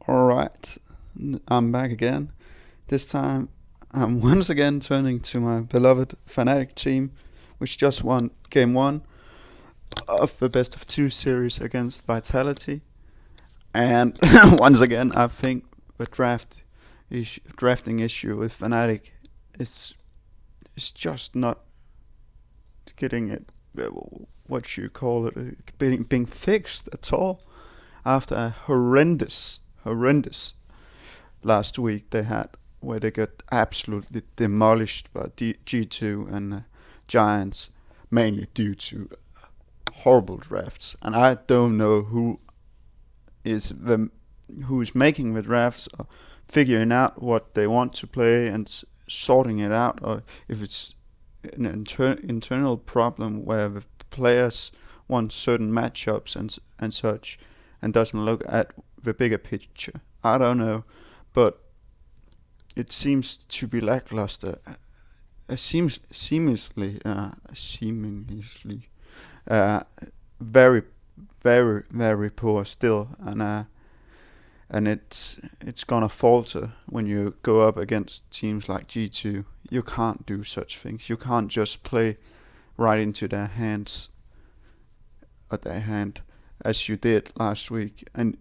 Alright, I'm back again. This time I'm once again turning to my beloved Fnatic team, which just won game 1 of the best of 2 series against Vitality. And once again, I think the drafting issue with Fnatic is, is just not getting it, what you call it, being fixed at all after a horrendous last week they had, where they got absolutely demolished by G2 and Giants, mainly due to horrible drafts. And I don't know is the who's making the drafts, or figuring out what they want to play and sorting it out, or if it's an internal problem where the players want certain matchups and such, and doesn't look at the bigger picture. I don't know, but it seems to be lackluster. Seemingly, uh, very, very poor still, and it's gonna falter when you go up against teams like G2. You can't do such things. You can't just play right into their hands, at their hand, as you did last week. And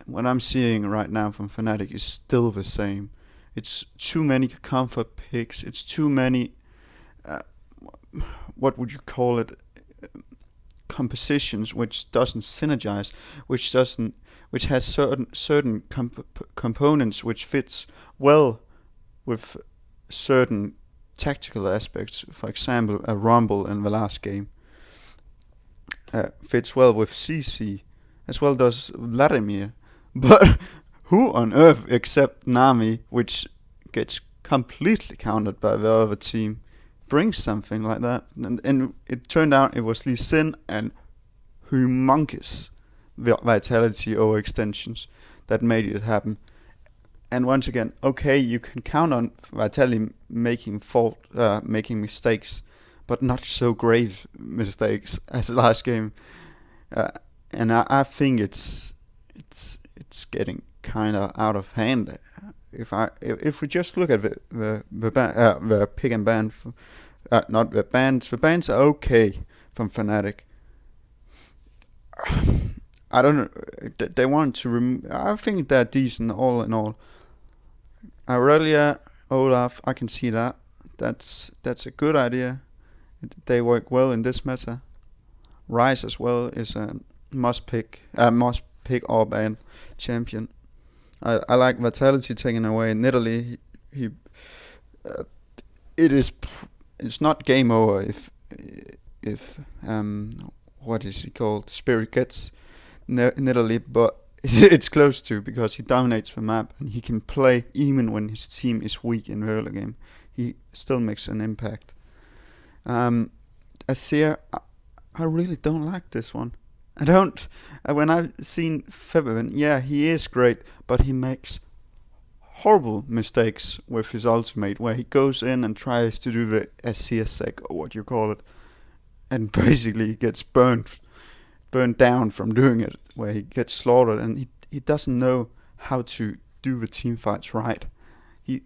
what I'm seeing right now from Fnatic is still the same. It's too many comfort picks. It's too many. Uh, what would you call it? Compositions which doesn't synergize, which has certain components which fits well with certain tactical aspects. For example, a rumble in the last game fits well with CC, as well does Vladimir. But who on earth except Nami, which gets completely countered by the other team, brings something like that? And it turned out it was Lee Sin and humongous Vitality overextensions that made it happen. And once again, okay, you can count on Vitality making mistakes, but not so grave mistakes as last game. Uh, and I think it's getting kind of out of hand. If we just look at the pick and ban, not the bans. The bans are okay from Fnatic. I don't know. They want to I think they're decent all in all. Aurelia, Olaf, I can see that. That's a good idea. They work well in this meta. Rise as well is a must pick or ban champion. I like Vitality taken away in Italy. He uh, it is it's not game over if what is he called, Spirit gets in Italy, but it's close to, because he dominates the map and he can play even when his team is weak in the early game. He still makes an impact. Azir, I really don't like this one. I don't. When I've seen Febiven, yeah, he is great, but he makes horrible mistakes with his ultimate, where he goes in and tries to do the SC sec, or what you call it, and basically gets burned down from doing it, where he gets slaughtered, and he doesn't know how to do the team fights right. He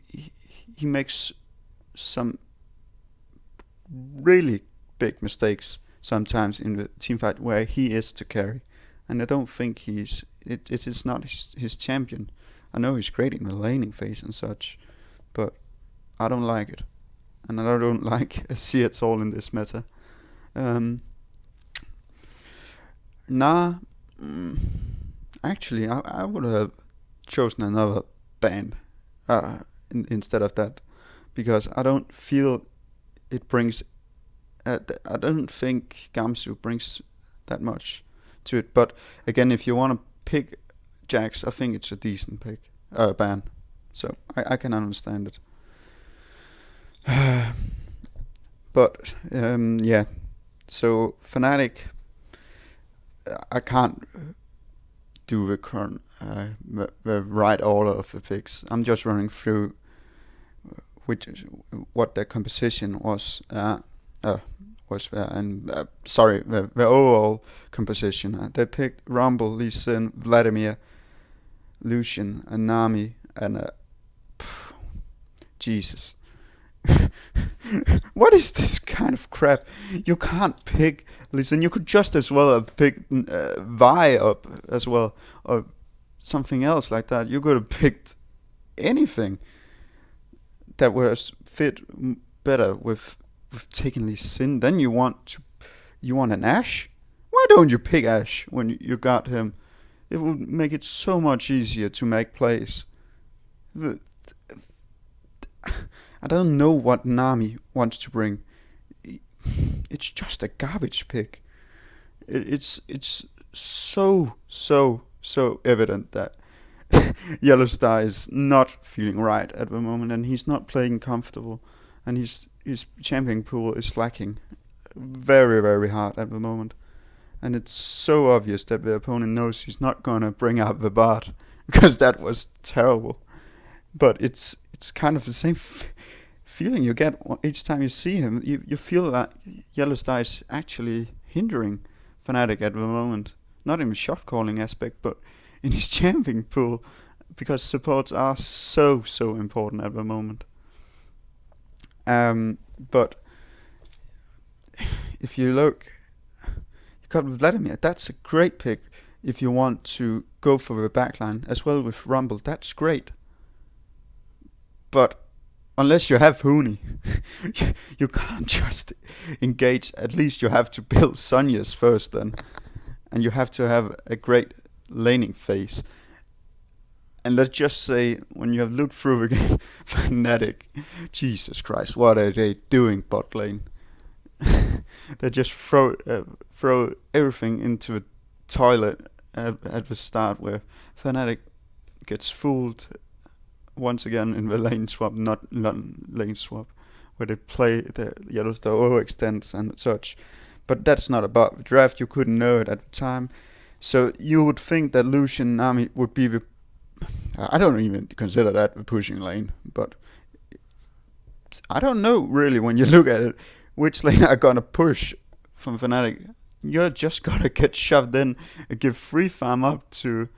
makes some really big mistakes sometimes in the team fight where he is to carry, and I don't think it is not his champion. I know he's great in the laning phase and such, but I don't like it, and I don't like SC at all in this meta. Um, nah, mm, actually, I would have chosen another band instead of that, because I don't feel it brings. I don't think Gamsu brings that much to it. But again, if you want to pick Jax, I think it's a decent ban. So I can understand it. But yeah. So Fnatic, I can't do the current the right order of the picks. I'm just running through which what their composition uh, and sorry, the overall composition. They picked Rumble, Lee Sin, Vladimir, Lucian, a Nami, and a Jesus. What is this kind of crap? You can't pick. Listen, you could just as well have picked Vi up as well, or something else like that. You could have picked anything that was fit better with taking Lee Sin. Then you want an Ashe. Why don't you pick Ashe when you got him? It would make it so much easier to make plays. I don't know what Nami wants to bring. It's just a garbage pick. It's so evident that Yellowstar is not feeling right at the moment, and he's not playing comfortable, and his champion pool is lacking very hard at the moment. And it's so obvious that the opponent knows he's not gonna bring out the bot, because that was terrible. But it's kind of the same feeling you get each time you see him. You feel that Yellowstar is actually hindering Fnatic at the moment. Not in the shot calling aspect, but in his champion pool, because supports are so important at the moment. But if you look, you got Vladimir. That's a great pick if you want to go for the backline as well with Rumble. That's great. But unless you have Huni, you can't just engage. At least you have to build Sonya's first then. And you have to have a great laning phase. And let's just say, when you have looked through the game, Fnatic, Jesus Christ, what are they doing bot lane? They just throw everything into the toilet at the start, where Fnatic gets fooled once again in the lane swap, not lane swap, where they play the Yellowstar overextends and such. But that's not about the draft. You couldn't know it at the time. So you would think that Lucian Nami would be the... I don't even consider that the pushing lane, but I don't know really, when you look at it, which lane are gonna push from Fnatic. You're just gonna get shoved in and give free farm up to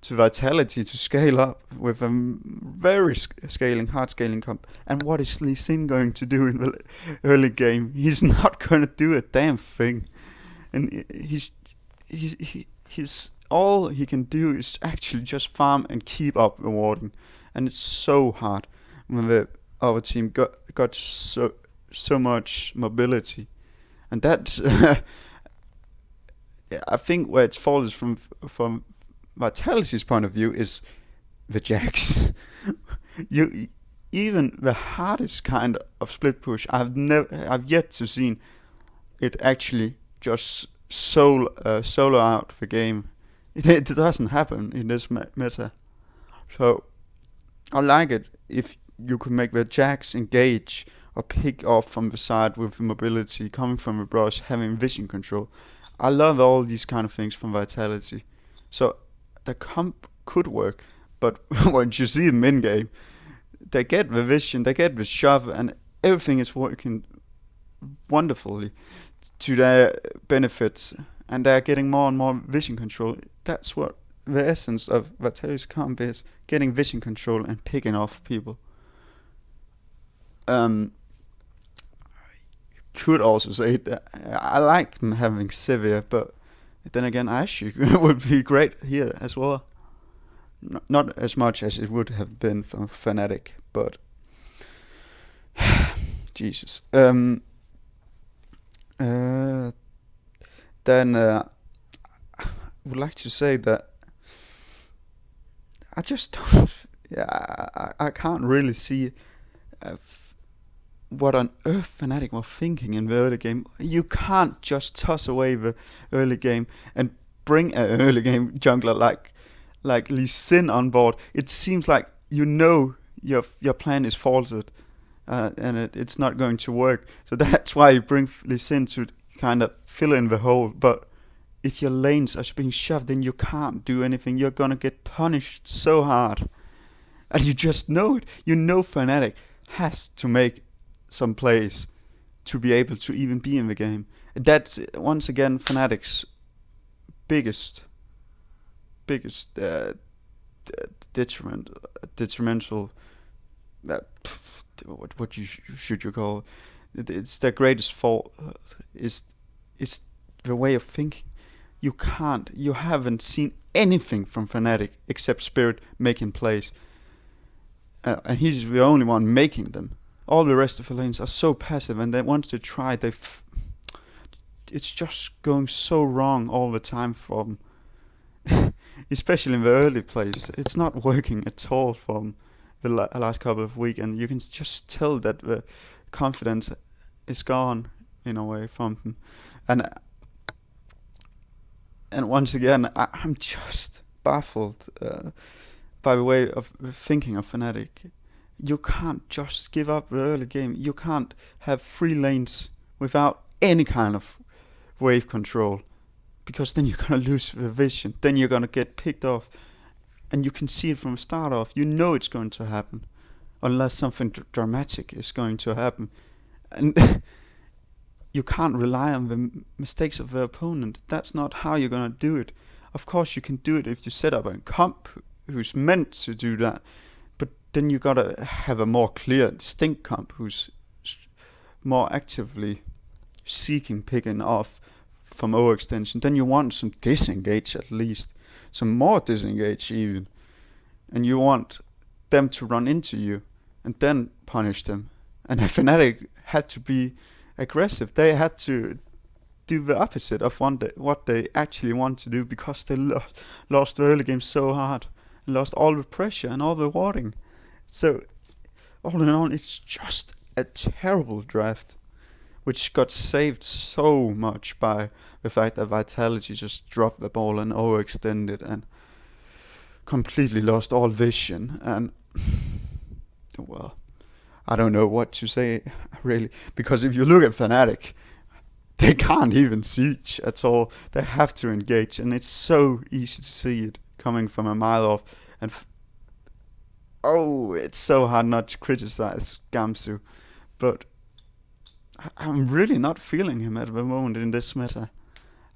Vitality to scale up with a very hard scaling comp. And what is Lee Sin going to do in the early game? He's not gonna do a damn thing, and he's all he can do is actually just farm and keep up the warding, and it's so hard when our team got so much mobility, and that's I think where it falls from Vitality's point of view is the Jax. Even the hardest kind of split push, I've yet to see it actually just solo out the game. It doesn't happen in this meta. So I like it if you could make the Jax engage or pick off from the side with mobility, coming from the brush, having vision control. I love all these kind of things from Vitality. So the comp could work, but once you see them in game, they get the vision, they get the shove, and everything is working wonderfully to their benefits, and they're getting more and more vision control. That's what the essence of Vitality's comp is: getting vision control and picking off people. Could also say that I like them having Sivir, but then again, Ashe would be great here as well. Not as much as it would have been for Fnatic, but Jesus. Then I would like to say that I just don't. Yeah, I can't really see what on earth Fnatic were thinking in the early game. You can't just toss away the early game and bring an early game jungler like Lee Sin on board. It seems like your plan is faltered, and it's not going to work. So that's why you bring Lee Sin to kind of fill in the hole. But if your lanes are being shoved in, you can't do anything. You're gonna get punished so hard, and you just know it. You know Fnatic has to make some plays to be able to even be in the game. That's once again Fnatic's biggest detrimental. Uh, what should you call it? It's their greatest fault. Is the way of thinking. You haven't seen anything from Fnatic except Spirit making plays, and he's the only one making them. All the rest of the lanes are so passive, and then once they try, it's just going so wrong all the time from, especially in the early plays. It's not working at all from the last couple of weeks, and you can just tell that the confidence is gone in a way from them. And once again, I'm just baffled by the way of thinking of Fnatic. You can't just give up the early game. You can't have 3 lanes without any kind of wave control, because then you're gonna lose the vision. Then you're gonna get picked off, and you can see it from the start off. You know it's going to happen, unless something dramatic is going to happen, and you can't rely on the mistakes of the opponent. That's not how you're gonna do it. Of course, you can do it if you set up a comp who's meant to do that, but then you gotta have a more clear, distinct comp who's more actively seeking picking off from overextension. Then you want some disengage, at least some more disengage even, and you want them to run into you and then punish them. And Fnatic had to be aggressive. They had to do the opposite of what they actually want to do, because they lost the early game so hard and lost all the pressure and all the warding. So all in all, it's just a terrible draft, which got saved so much by the fact that Vitality just dropped the ball and overextended and completely lost all vision. And well, I don't know what to say really, because if you look at Fnatic, they can't even siege at all. They have to engage, and it's so easy to see it coming from a mile off. And it's so hard not to criticize Gamsu, but I'm really not feeling him at the moment in this meta.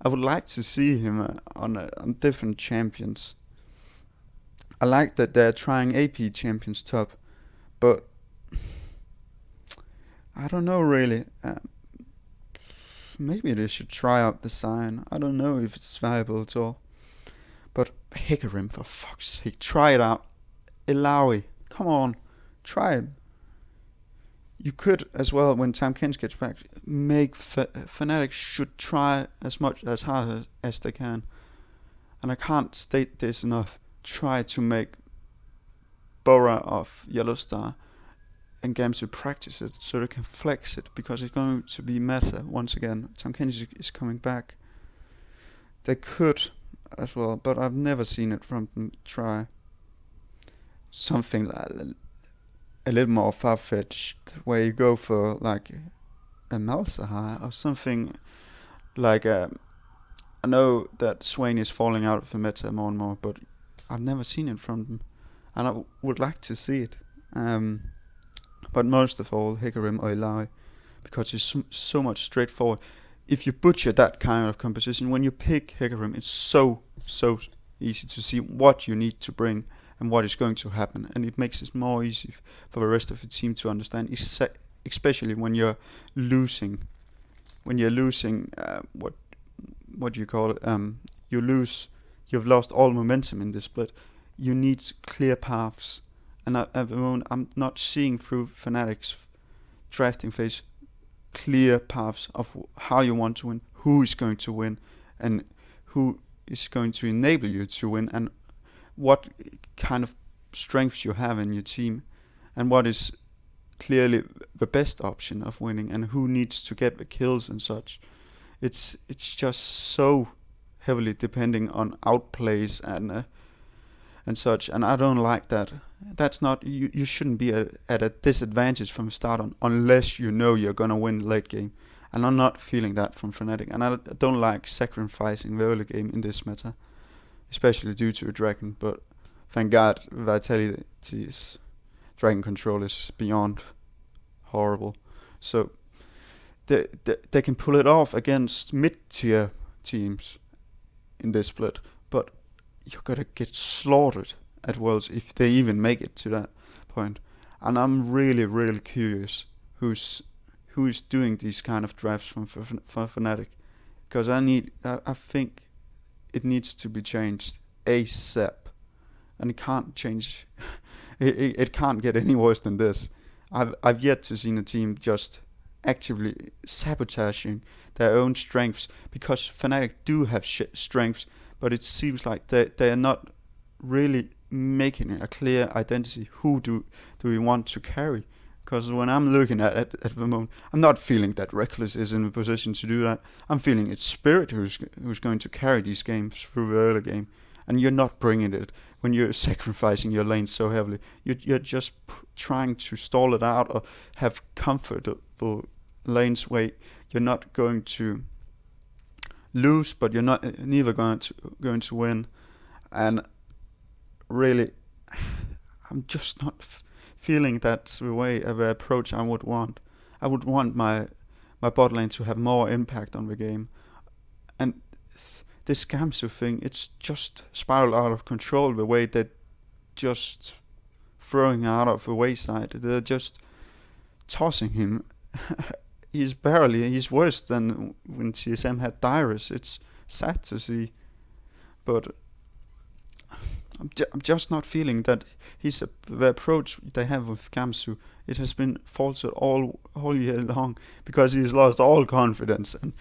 I would like to see him on different champions. I like that they're trying AP champions top, but I don't know really. Maybe they should try out the sign. I don't know if it's viable at all. But Hecarim, for fuck's sake, try it out. Ilaoi, come on, try him. You could as well, when Tam Kench gets back, make Fnatic should try as hard as they can. And I can't state this enough. Try to make Bora of Yellowstar and Gamsu practice it so they can flex it, because it's going to be meta once again. Tam Kench is coming back. They could as well, but I've never seen it from them try something like a little more far-fetched, where you go for like a Malzahar or something like I know that Swain is falling out of the meta more and more, but I've never seen it from them, and I would like to see it. But most of all, Hecarim or Ilaoi, because it's so much straightforward. If you butcher that kind of composition, when you pick Hecarim, it's so easy to see what you need to bring and what is going to happen, and it makes it more easy for the rest of the team to understand, especially when you're losing. When you're losing, what do you call it? You've lost all momentum in this split. You need clear paths, and at the moment, I'm not seeing through Fnatic's drafting phase clear paths of how you want to win, who is going to win, and who is going to enable you to win, and what kind of strengths you have in your team, and what is clearly the best option of winning, and who needs to get the kills and such. It's just so heavily depending on outplays and such, and I don't like that. That's not, you shouldn't be at a disadvantage from the start on, unless you know you're gonna win late game, and I'm not feeling that from Fnatic, and I don't like sacrificing the early game in this meta, especially due to a dragon. But thank God Vitality's dragon control is beyond horrible, so they can pull it off against mid-tier teams in this split, but you're gonna get slaughtered at Worlds, if they even make it to that point. And I'm really, really curious who's doing these kind of drafts for Fnatic, because I think it needs to be changed ASAP, and it can't change. it can't get any worse than this. I've yet to see a team just actively sabotaging their own strengths, because Fnatic do have strengths, but it seems like they are not really making a clear identity. Who do we want to carry? Because when I'm looking at the moment, I'm not feeling that Reckless is in a position to do that. I'm feeling it's Spirit who's going to carry these games through the early game, and you're not bringing it when you're sacrificing your lane so heavily. You're just trying to stall it out or have comfortable lanes where you're not going to lose, but you're not neither going to win. And really, I'm just not feeling that's the way of approach I would want. I would want my bot lane to have more impact on the game. And this Gamsu thing, it's just spiraled out of control, the way they're just throwing out of the wayside. They're just tossing him. He's worse than when TSM had Dyrus. It's sad to see. But I'm just not feeling that the approach they have with Gamsu, it has been faltered all year long, because he's lost all confidence. And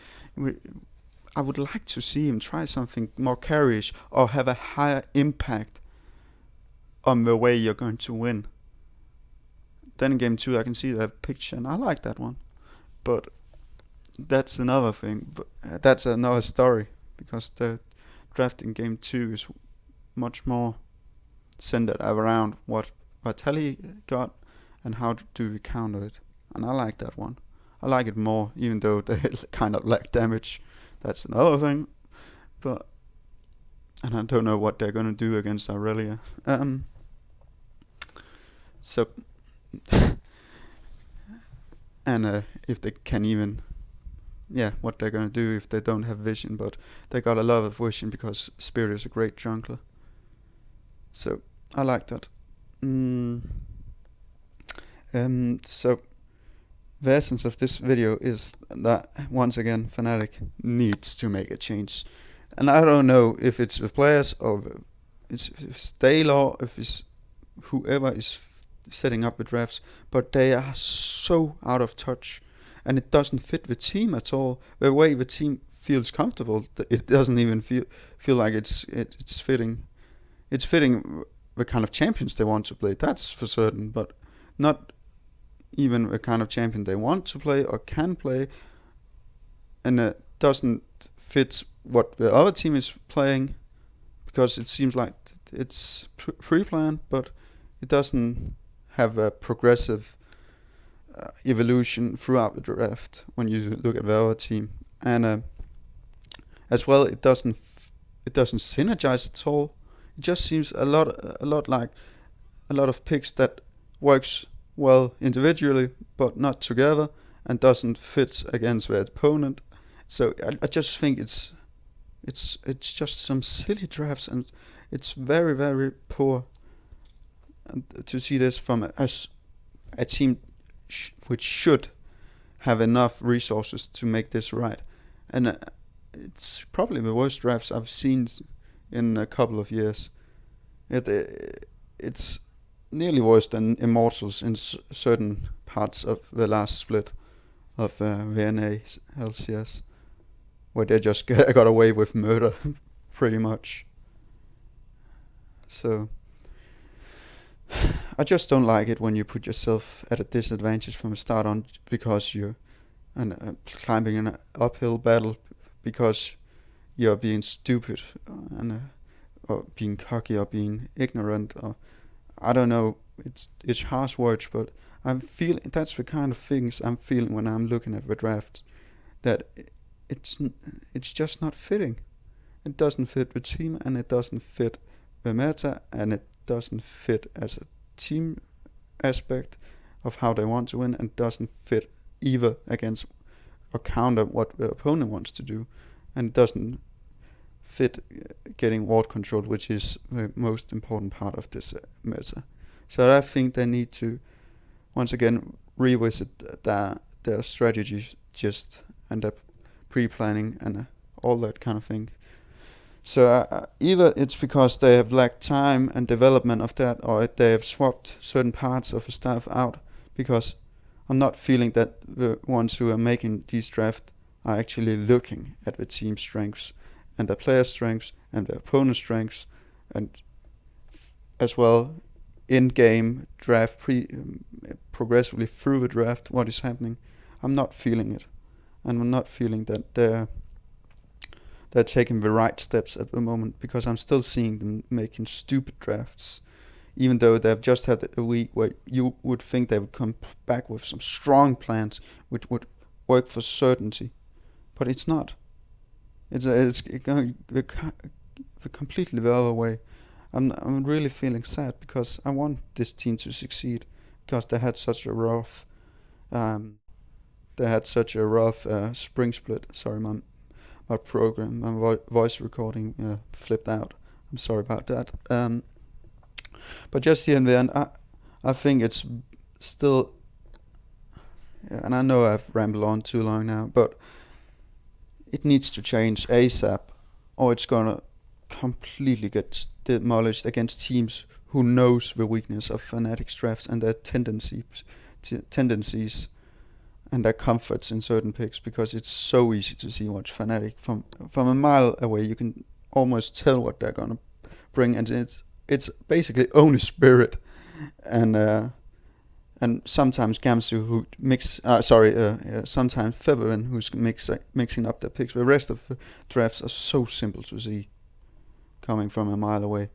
I would like to see him try something more carryish or have a higher impact on the way you're going to win. Then in game 2 I can see that picture, and I like that one. But that's another thing. But that's another story, because the draft in game 2 is much more centered around what Vitaly got and how do we counter it. And I like that one. I like it more, even though they kind of lack damage. That's another thing. And I don't know what they're gonna do against Aurelia. So and if they can even, what they're gonna do if they don't have vision. But they got a lot of vision because Spirit is a great jungler. So I like that. So the essence of this video is that, once again, Fnatic needs to make a change. And I don't know if it's the players or if it's Taylor, if it's whoever is setting up the drafts, but they are so out of touch, and it doesn't fit the team at all. The way the team feels comfortable, it doesn't even feel like it's fitting. It's fitting the kind of champions they want to play, that's for certain, but not even the kind of champion they want to play or can play. And it doesn't fit what the other team is playing, because it seems like it's pre-planned, but it doesn't have a progressive evolution throughout the draft when you look at the other team. And as well, it doesn't synergize at all. It just seems a lot like a lot of picks that works well individually but not together, and doesn't fit against their opponent. So I just think it's just some silly drafts, and it's very, very poor. And to see this from a team which should have enough resources to make this right. And it's probably the worst drafts I've seen in a couple of years. It's nearly worse than Immortals in certain parts of the last split of VNA LCS, where they just got away with murder, pretty much. So I just don't like it when you put yourself at a disadvantage from the start on, because you're climbing an uphill battle, because you're being stupid or being cocky or being ignorant, or I don't know. It's harsh words, but I'm feeling that's the kind of things I'm feeling when I'm looking at the draft. That it's just not fitting. It doesn't fit the team, and it doesn't fit the meta, and it doesn't fit as a team aspect of how they want to win, and doesn't fit either against or counter what the opponent wants to do, and it doesn't fit getting ward control, which is the most important part of this meta. So I think they need to once again revisit their strategies, just and their pre-planning and all that kind of thing. So either it's because they have lacked time and development of that, or they have swapped certain parts of the staff out, because I'm not feeling that the ones who are making these drafts are actually looking at the team strengths and the player strengths and the opponent strengths, and as well in-game draft progressively through the draft what is happening. I'm not feeling it, and I'm not feeling that they're taking the right steps at the moment, because I'm still seeing them making stupid drafts, even though they've just had a week where you would think they would come back with some strong plans which would work for certainty, but it's not. It's going completely the other way. I'm really feeling sad, because I want this team to succeed, because they had such a rough spring split. Sorry, my program, my voice recording flipped out. I'm sorry about that. But just here in the end, I think it's still, and I know I've rambled on too long now, but it needs to change ASAP, or it's gonna completely get demolished against teams who knows the weakness of Fnatic's drafts and their tendencies and their comforts in certain picks, because it's so easy to see watch Fnatic from a mile away. You can almost tell what they're gonna bring, and it's basically only Spirit and sometimes Gamsu who sometimes Feverin who's mixing up their picks. The rest of the drafts are so simple to see coming from a mile away,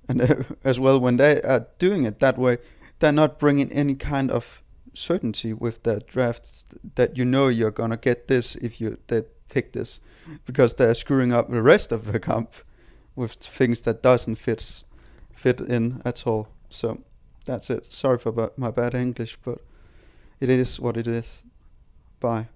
and as well when they are doing it that way, they're not bringing any kind of certainty with their drafts, that you're gonna get this if they pick this, because they're screwing up the rest of the comp with things that doesn't fit in at all. So that's it. Sorry for my bad English, but it is what it is. Bye.